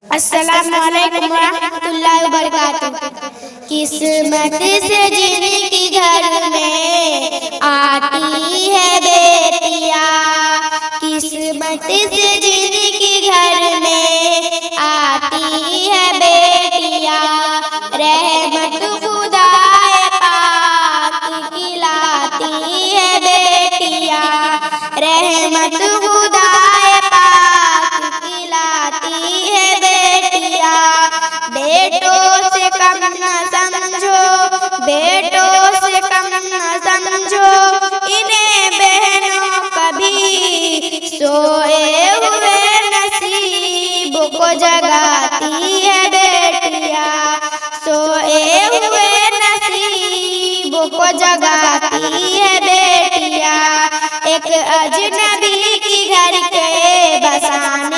अस्सलामुअलैकुम रहमतुल्लाहि व बरकातुहू। किस्मत से जिनकी घर में आती है बेटिया, किस्मत से जिनकी घर में आती है बेटिया, रहमत खुदाए पाक की लाती है बेटिया, रहमत खुदाए पाक की लाती है बेटिया। बेटों से कम न समझो, बेटों से कम न समझो इन्हें बहनों, कभी सोए हुए नसीब को जगाती है बेटिया, सोए हुए नसीब को जगाती है बेटिया। एक अजनबी की घर के बसाना